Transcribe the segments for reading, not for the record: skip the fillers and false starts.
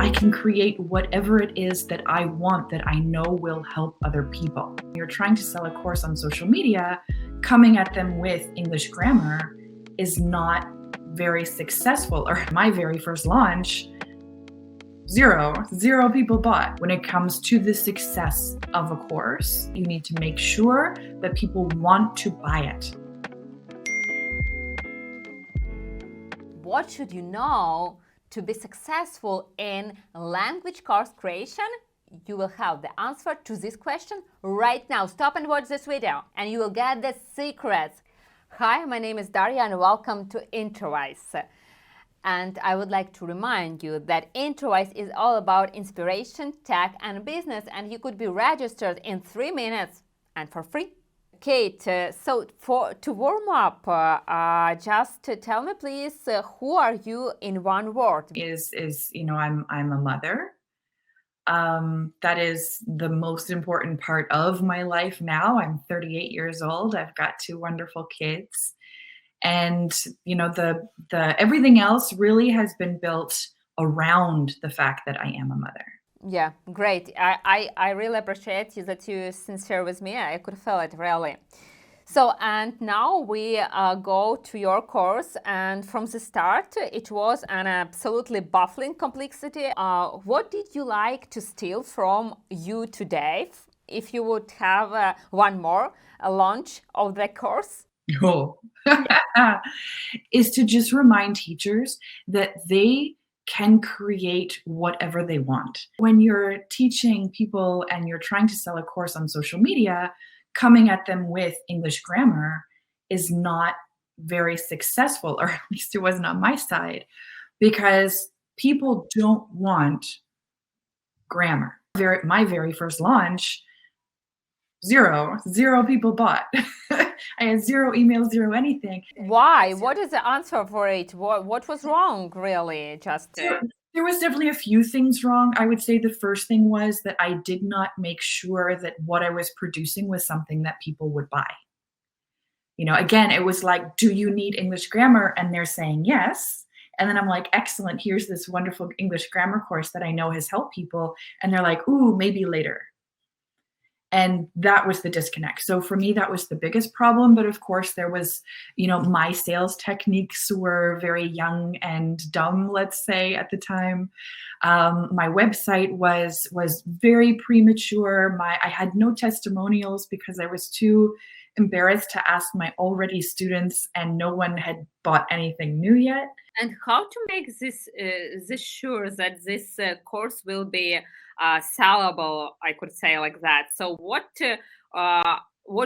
I can create whatever it is that I want that I know will help other people. You're trying to sell a course on social media, coming at them with English grammar is not very successful. Or my very first launch, zero people bought. When it comes to the success of a course, you need to make sure that people want to buy it. What should you know to be successful in language course creation? You will have the answer to this question right now. Stop and watch this video and you will get the secrets. Hi, my name is Daria and welcome to Introwise. And I would like to remind you that Introwise is all about inspiration, tech and business, and you could be registered in 3 minutes and for free. Kate, so to warm up, just tell me please, who are you in one word? I'm a mother. That is the most important part of my life now. I'm 38 years old. I've got 2 wonderful kids. And the everything else really has been built around the fact that I am a mother. Yeah, great. I really appreciate you that you sincere with me. I could feel it really. So, and now we go to your course, and from the start, it was an absolutely baffling complexity. What did you like to steal from you today, if you would have one more launch of the course? Oh, is to just remind teachers that they can create whatever they want. When you're teaching people and you're trying to sell a course on social media, coming at them with English grammar is not very successful, or at least it wasn't on my side, because people don't want grammar. My very first launch, zero people bought. I had 0 emails, 0 anything. Why? What is the answer for it? What was wrong, really? There was definitely a few things wrong. I would say the first thing was that I did not make sure that what I was producing was something that people would buy. Again, it was like, do you need English grammar? And they're saying yes. And then I'm like, excellent, here's this wonderful English grammar course that I know has helped people. And they're like, ooh, maybe later. And that was the disconnect. So for me, that was the biggest problem. But of course, there was, my sales techniques were very young and dumb, let's say, at the time. My website was very premature. I had no testimonials because I was too embarrassed to ask my already students, and no one had bought anything new yet. And how to make this sure that this course will be sellable, I could say like that. So what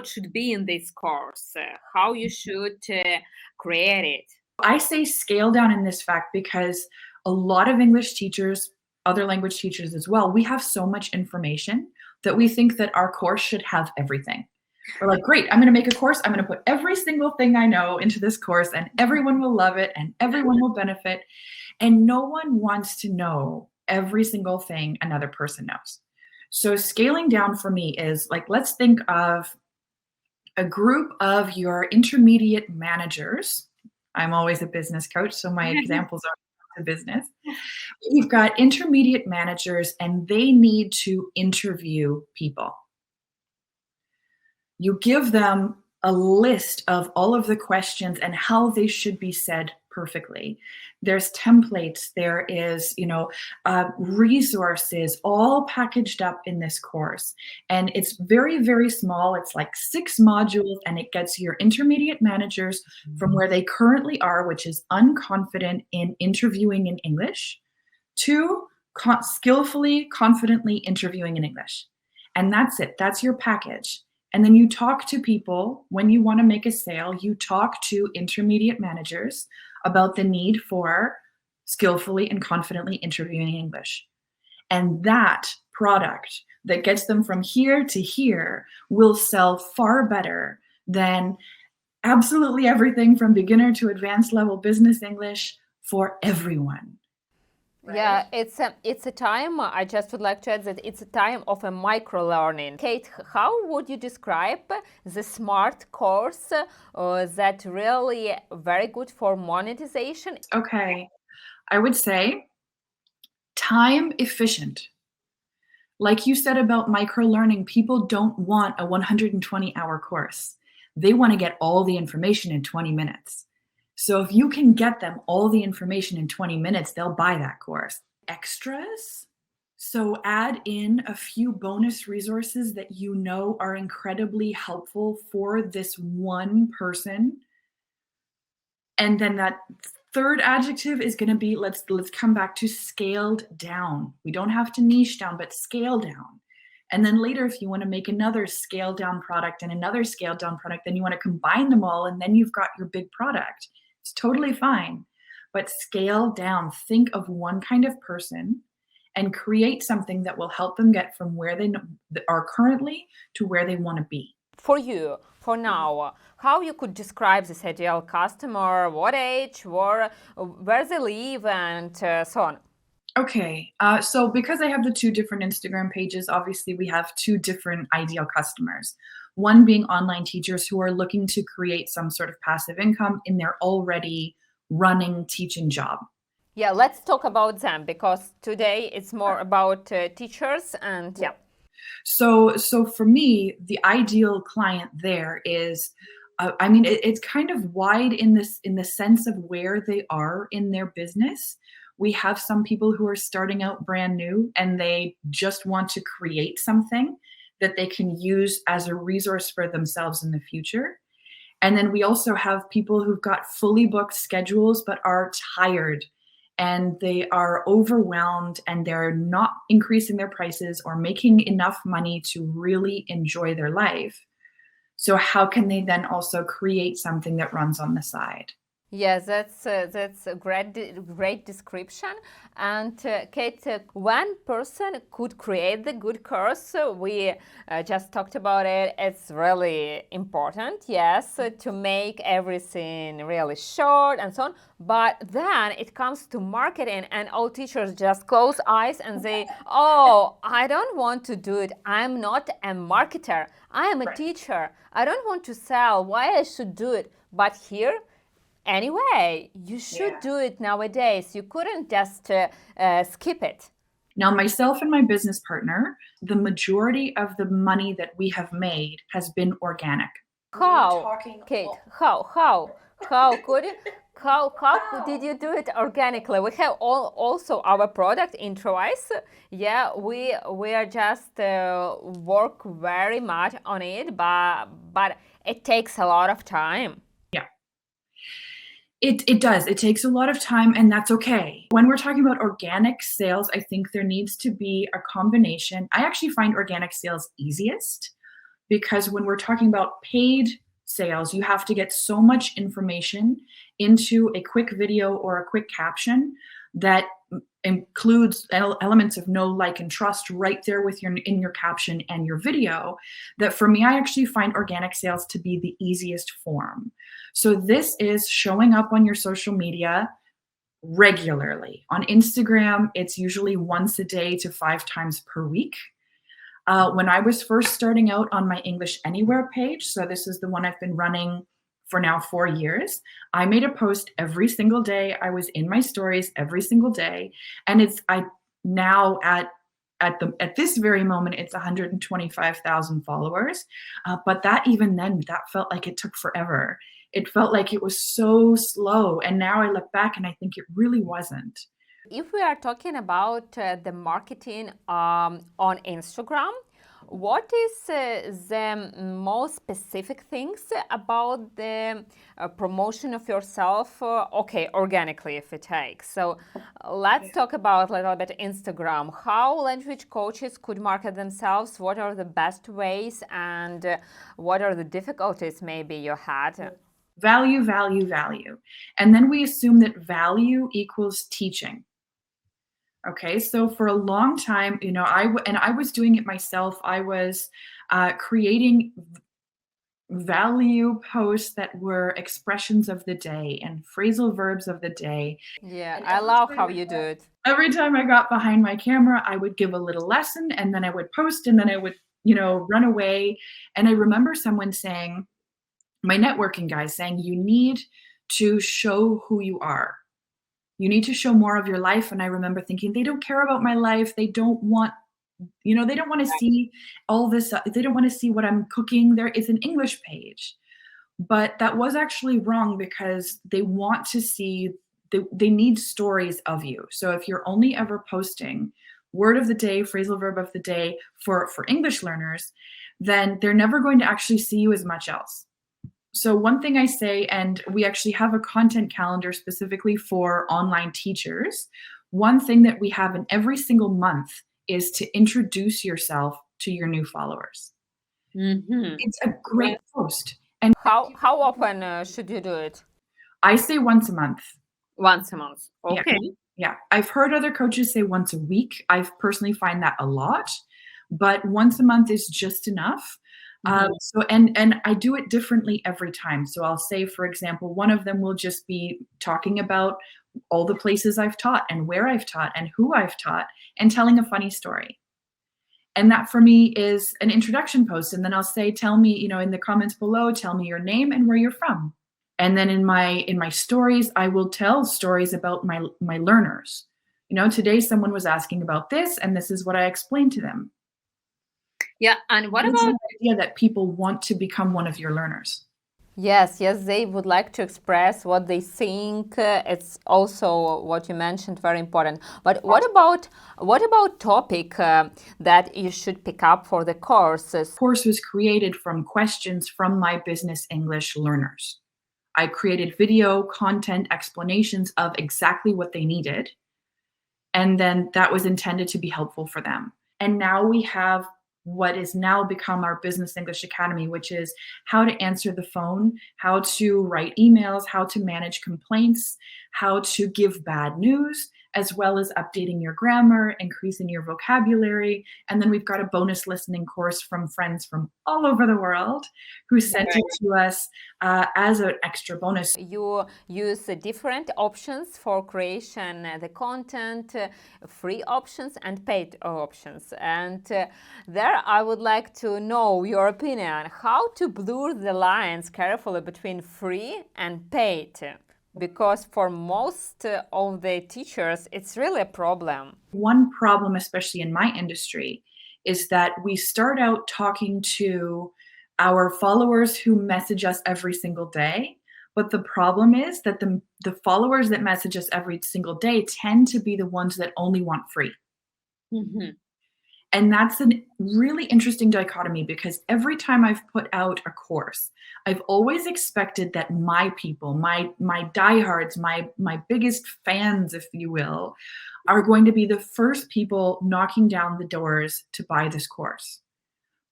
should be in this course? How you should create it? I say scale down in this fact because a lot of English teachers, other language teachers as well, we have so much information that we think that our course should have everything. We're like, great, I'm going to make a course. I'm going to put every single thing I know into this course and everyone will love it and everyone will benefit. And no one wants to know every single thing another person knows. So scaling down for me is like, let's think of a group of your intermediate managers. I'm always a business coach, so my examples are to business. You've got intermediate managers and they need to interview people. You give them a list of all of the questions and how they should be said perfectly. There's templates, there is, resources all packaged up in this course. And it's very, very small. It's like 6 modules and it gets your intermediate managers from where they currently are, which is unconfident in interviewing in English, to skillfully, confidently interviewing in English. And that's it. That's your package. And then you talk to people when you want to make a sale, you talk to intermediate managers about the need for skillfully and confidently interviewing in English. And that product that gets them from here to here will sell far better than absolutely everything from beginner to advanced level business English for everyone. Right? Yeah, it's a time, I just would like to add that it's a time of a micro-learning. Kate, how would you describe the smart course that really very good for monetization? Okay, I would say Time efficient. Like you said about micro learning, people don't want a 120-hour course. They want to get all the information in 20 minutes. So if you can get them all the information in 20 minutes, they'll buy that course. Extras. So add in a few bonus resources that you know are incredibly helpful for this one person. And then that third adjective is going to be, let's come back to scaled down. We don't have to niche down, but scale down. And then later, if you want to make another scaled down product and another scaled down product, then you want to combine them all, and then you've got your big product. It's totally fine. But scale down. Think of one kind of person and create something that will help them get from where they are currently to where they want to be. For you, for now, how you could describe this ideal customer, what age, where they live, and so on? Okay, so because I have the two different Instagram pages, obviously we have two different ideal customers. One being online teachers who are looking to create some sort of passive income in their already running teaching job. Yeah, let's talk about them, because today it's more about teachers and yeah. So for me, the ideal client there is, it's kind of wide in the sense of where they are in their business. We have some people who are starting out brand new and they just want to create something that they can use as a resource for themselves in the future. And then we also have people who've got fully booked schedules but are tired and they are overwhelmed and they're not increasing their prices or making enough money to really enjoy their life. So how can they then also create something that runs on the side? Yes, that's a great description. And Kate, one person could create the good course. We just talked about it. It's really important, yes, to make everything really short and so on. But then it comes to marketing, and all teachers just close eyes and say, "Oh, I don't want to do it. I'm not a marketer. I am a teacher. I don't want to sell. Why I should do it?" But here, anyway, you should do it nowadays. You couldn't just skip it. Now, myself and my business partner, the majority of the money that we have made has been organic. How, Kate? How did you do it organically? We have also our product Introwise. Yeah, we are just work very much on it, but it takes a lot of time. It does. It takes a lot of time, and that's okay. When we're talking about organic sales, I think there needs to be a combination. I actually find organic sales easiest because when we're talking about paid sales, you have to get so much information into a quick video or a quick caption that includes elements of know, like, and trust right there with in your caption and your video, that for me, I actually find organic sales to be the easiest form. So this is showing up on your social media regularly. On Instagram, it's usually once a day to 5 times per week. When I was first starting out on my English Anywhere page, so this is the one I've been running for now 4 years, I made a post every single day. I was in my stories every single day, and now at this very moment, it's 125,000 followers. But that felt like it took forever. It felt like it was so slow, and now I look back and I think it really wasn't. If we are talking about the marketing on Instagram, what is the most specific things about the promotion of yourself? Okay, organically, if it takes. So let's talk about a little bit Instagram. How language coaches could market themselves? What are the best ways, and what are the difficulties maybe you had? Value, value, value. And then we assume that value equals teaching. Okay, so for a long time, I was doing it myself. I was creating value posts that were expressions of the day and phrasal verbs of the day. Yeah, I love how you do it. Every time I got behind my camera, I would give a little lesson, and then I would post, and then I would, run away. And I remember someone saying, my networking guy saying, you need to show who you are. You need to show more of your life. And I remember thinking, they don't care about my life. They don't want, they don't want to see all this. They don't want to see what I'm cooking. There is an English page. But that was actually wrong because they want to see, they need stories of you. So if you're only ever posting word of the day, phrasal verb of the day for English learners, then they're never going to actually see you as much else. So one thing I say, and we actually have a content calendar specifically for online teachers, one thing that we have in every single month is to introduce yourself to your new followers. It's a great post. And How often should you do it? I say once a month. Once a month. Yeah. Okay. Yeah. I've heard other coaches say once a week. I personally find that a lot, but once a month is just enough. So and I do it differently every time. So I'll say, for example, one of them will just be talking about all the places I've taught and where I've taught and who I've taught and telling a funny story. And that for me is an introduction post. And then I'll say, tell me, in the comments below, tell me your name and where you're from. And then in my stories, I will tell stories about my learners. Today someone was asking about this, and this is what I explained to them. Yeah, and what It's about the idea that people want to become one of your learners? Yes, they would like to express what they think. It's also what you mentioned, very important. But what about topic that you should pick up for the course? The course was created from questions from my business English learners. I created video content explanations of exactly what they needed. And then that was intended to be helpful for them. And now we have what is now become our Business English Academy, which is how to answer the phone, how to write emails, how to manage complaints, how to give bad news, as well as updating your grammar, increasing your vocabulary. And then we've got a bonus listening course from friends from all over the world who sent it to us as an extra bonus. You use different options for creation, the content, free options and paid options. And there I would like to know your opinion, how to blur the lines carefully between free and paid. Because for most of the teachers, it's really a problem. One problem, especially in my industry, is that we start out talking to our followers who message us every single day. But the problem is that the followers that message us every single day tend to be the ones that only want free. And that's a really interesting dichotomy, because every time I've put out a course, I've always expected that my people, my diehards, my biggest fans, if you will, are going to be the first people knocking down the doors to buy this course.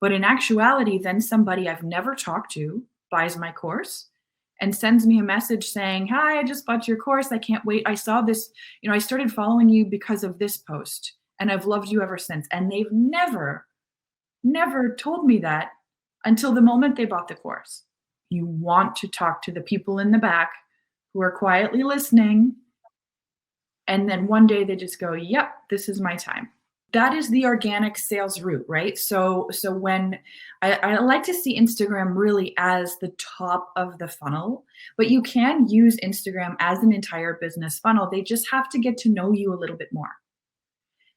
But in actuality, then somebody I've never talked to buys my course and sends me a message saying, "Hi, I just bought your course. I can't wait. I saw this, I started following you because of this post, and I've loved you ever since." And they've never told me that until the moment they bought the course. You want to talk to the people in the back who are quietly listening, and then one day they just go, "Yep, this is my time." That is the organic sales route, right? So when I like to see Instagram really as the top of the funnel, but you can use Instagram as an entire business funnel. They just have to get to know you a little bit more.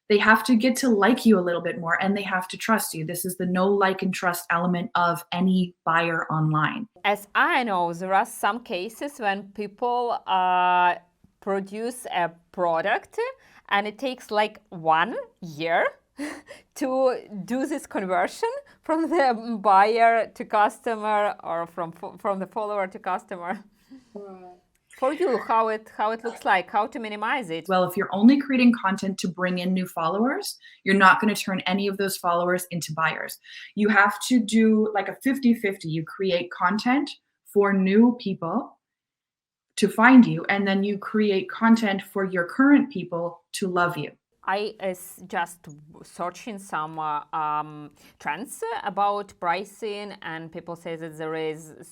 They have to get to like you a little bit more, and they have to trust you. This is the know, like, and trust element of any buyer online. As I know, there are some cases when people produce a product and it takes like 1 year to do this conversion from the buyer to customer, or from the follower to customer. For you, how it looks like, how to minimize it? Well, if you're only creating content to bring in new followers, you're not going to turn any of those followers into buyers. You have to do like a 50-50. You create content for new people to find you, and then you create content for your current people to love you. I just searching some trends about pricing, and people say that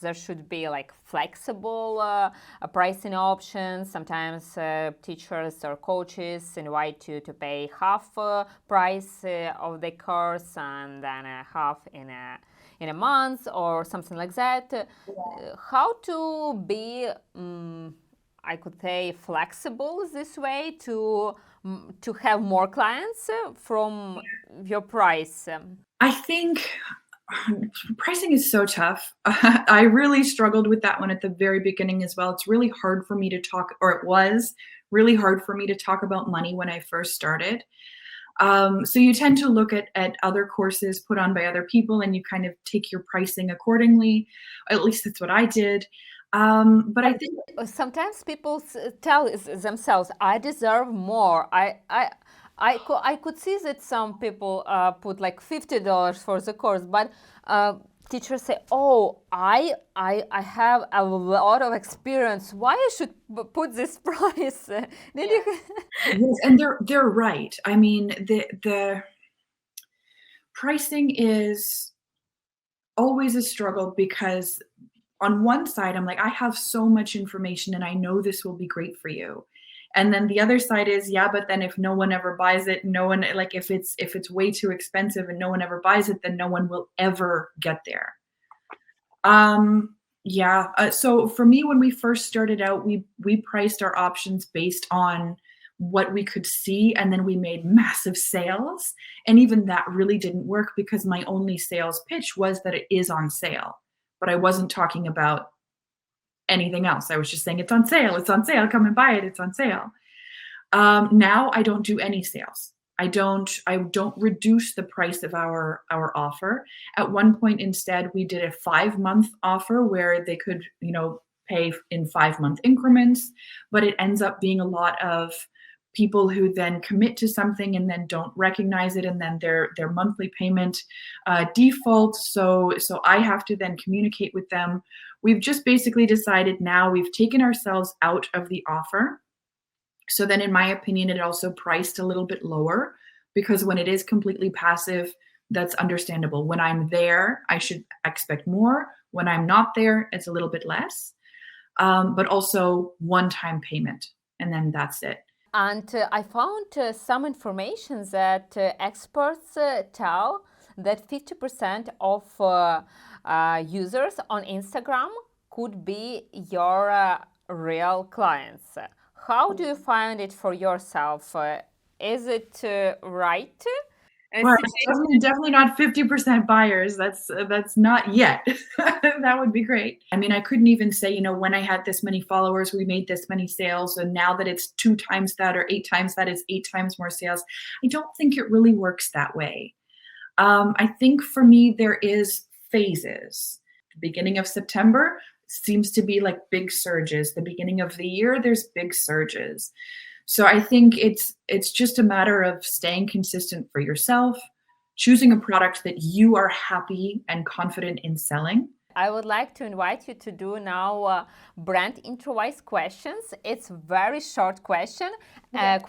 there should be like flexible pricing options. Sometimes teachers or coaches invite you to pay half price of the course and then half in a month or something like that. How to be I could say, flexible this way to have more clients from your price? I think pricing is so tough. I really struggled with that one at the very beginning as well. It's really hard for me to talk, or it was really hard for me to talk about money when I first started. So you tend to look at other courses put on by other people and you kind of take your pricing accordingly. At least that's what I did. But I think Sometimes people tell themselves, "I deserve more." I could see that some people put like $50 for the course, but teachers say, "Oh, I have a lot of experience. Why I should put this price?" Did you? yes, and they're right. I mean, the pricing is always a struggle because on one side, I'm like, I have so much information and I know this will be great for you. And then the other side is, yeah, but then if no one ever buys it, no one like if it's way too expensive and no one ever buys it, then no one will ever get there. Yeah. So for me, when we first started out, we priced our options based on what we could see, and then we made massive sales. And even that really didn't work because my only sales pitch was that it is on sale, but I wasn't talking about anything else. I was just saying it's on sale. It's on sale. Come and buy it. It's on sale. Now I don't do any sales. I don't reduce the price of our offer. At one point, instead, we did a 5-month offer where they could, pay in 5-month increments, but it ends up being a lot of people who then commit to something and then don't recognize it, and then their monthly payment defaults. So I have to then communicate with them. We've just basically decided now we've taken ourselves out of the offer. So then, in my opinion, it also priced a little bit lower because when it is completely passive, that's understandable. When I'm there, I should expect more. When I'm not there, it's a little bit less, but also one-time payment, and then that's it. And I found some information that experts tell that 50% of users on Instagram could be your real clients. How do you find it for yourself? Is it right? Well, it's definitely not 50% buyers. That's not yet. That would be great. I mean, I couldn't even say, when I had this many followers, we made this many sales. And now that it's 2 times that or 8 times that, it's 8 times more sales. I don't think it really works that way. I think for me, there is phases. The beginning of September seems to be like big surges. The beginning of the year, there's big surges. So I think it's just a matter of staying consistent for yourself, choosing a product that you are happy and confident in selling. I would like to invite you to do now brand Introwise questions. It's very short questions and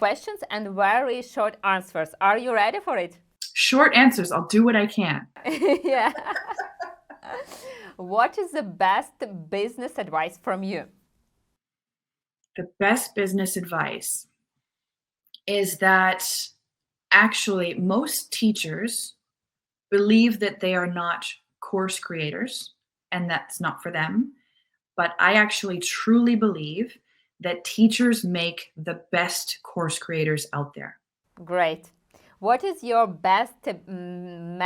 very short answers. Are you ready for it? Short answers. I'll do what I can. Yeah. What is the best business advice from you? The best business advice is that actually most teachers believe that they are not course creators and that's not for them. But I actually truly believe that teachers make the best course creators out there. Great. What is your best time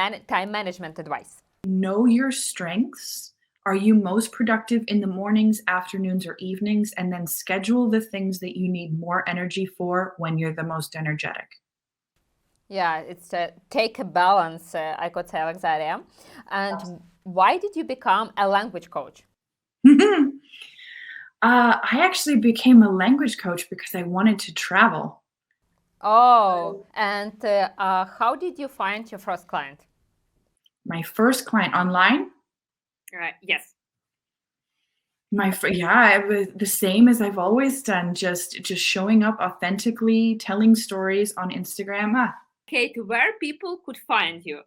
management advice? Know your strengths. Are you most productive in the mornings, afternoons, or evenings? And then schedule the things that you need more energy for when you're the most energetic. Yeah, it's take a balance, I could say, Alexandria. And why did you become a language coach? I actually became a language coach because I wanted to travel. Oh, and how did you find your first client? My first client online? Yes. It was the same as I've always done, just showing up authentically, telling stories on Instagram. Kate, where people could find you?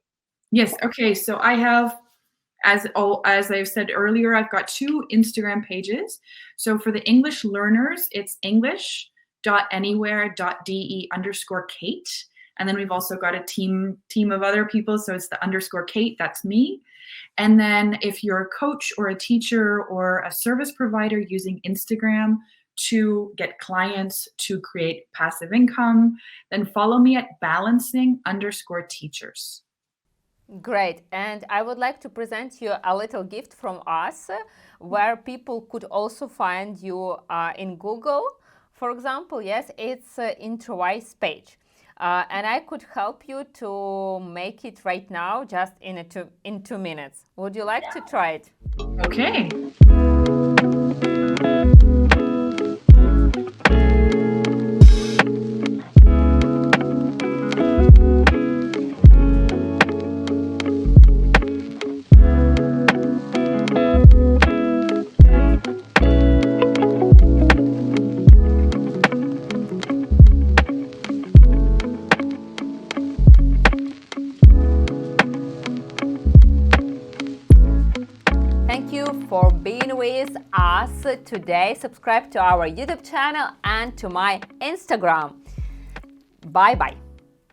Yes. Okay. So I have, as I've said earlier, I've got 2 Instagram pages. So for the English learners, it's english.anywhere.de_Kate. And then we've also got a team of other people. So it's the _Kate, that's me. And then if you're a coach or a teacher or a service provider using Instagram to get clients, to create passive income, then follow me at balancing_teachers. Great. And I would like to present you a little gift from us where people could also find you in Google. For example, yes, it's Introwise page. And I could help you to make it right now, just in 2 minutes. Would you like to try it? Okay. Thank you for being with us today. Subscribe to our YouTube channel and to my Instagram. Bye-bye.